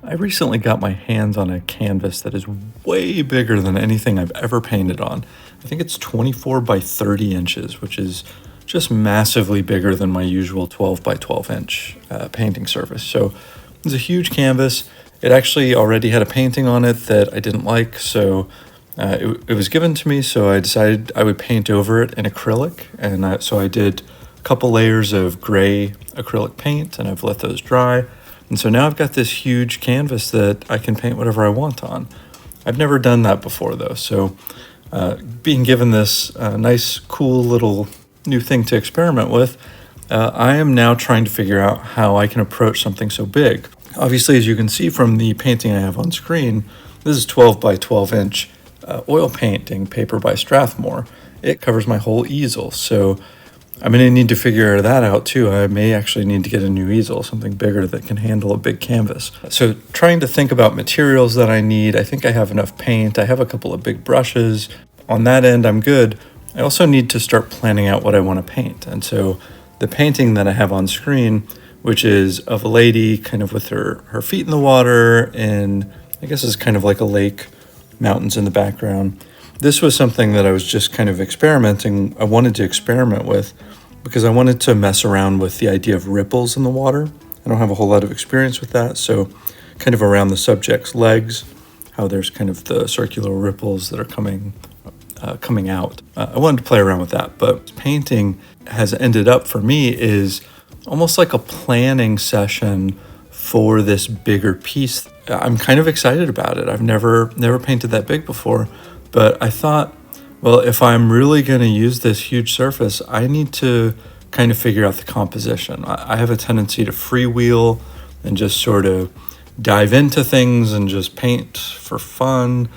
I recently got my hands on a canvas that is way bigger than anything I've ever painted on. I think it's 24 by 30 inches, which is just massively bigger than my usual 12 by 12 inch painting surface. So it's a huge canvas. It actually already had a painting on it that I didn't like, so it was given to me, so I decided I would paint over it in acrylic. And so I did a couple layers of gray acrylic paint, and I've let those dry. And so now I've got this huge canvas that I can paint whatever I want on. I've never done that before, though, so being given this nice, cool little new thing to experiment with, I am now trying to figure out how I can approach something so big. Obviously, as you can see from the painting I have on screen, this is 12 by 12 inch oil painting paper by Strathmore. It covers my whole easel, so I'm going to need to figure that out too. I may actually need to get a new easel, something bigger that can handle a big canvas. So trying to think about materials that I need. I think I have enough paint. I have a couple of big brushes. On that end, I'm good. I also need to start planning out what I want to paint. And so the painting that I have on screen, which is of a lady kind of with her feet in the water in, I guess it's kind of like a lake, mountains in the background. This was something that I was just kind of experimenting. I wanted to experiment with because I wanted to mess around with the idea of ripples in the water. I don't have a whole lot of experience with that, so kind of around the subject's legs, how there's kind of the circular ripples that are coming out. I wanted to play around with that, but painting has ended up for me is almost like a planning session for this bigger piece. I'm kind of excited about it. I've never painted that big before. But I thought, well, if I'm really going to use this huge surface, I need to kind of figure out the composition. I have a tendency to freewheel and just sort of dive into things and just paint for fun.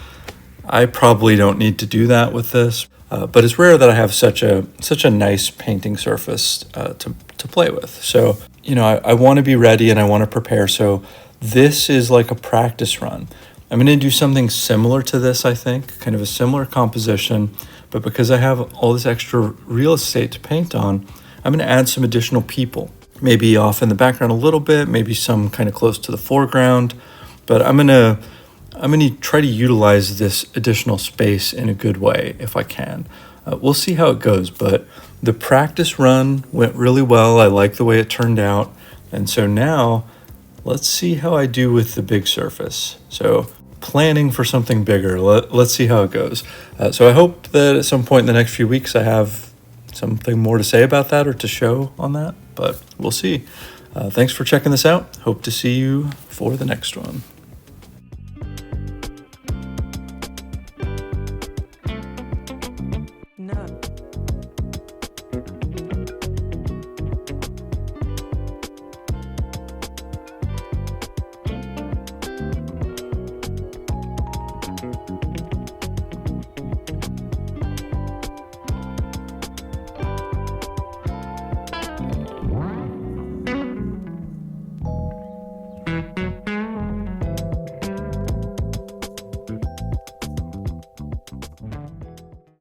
I probably don't need to do that with this, but it's rare that I have such a nice painting surface to play with. So, I want to be ready and I want to prepare. So this is like a practice run. I'm going to do something similar to this, I think, kind of a similar composition, but because I have all this extra real estate to paint on, I'm going to add some additional people, maybe off in the background a little bit, maybe some kind of close to the foreground, but I'm going to try to utilize this additional space in a good way if I can. We'll see how it goes, but the practice run went really well. I like the way it turned out, and so now let's see how I do with the big surface. So planning for something bigger. Let's see how it goes. So I hope that at some point in the next few weeks I have something more to say about that or to show on that, but we'll see. Thanks for checking this out. Hope to see you for the next one.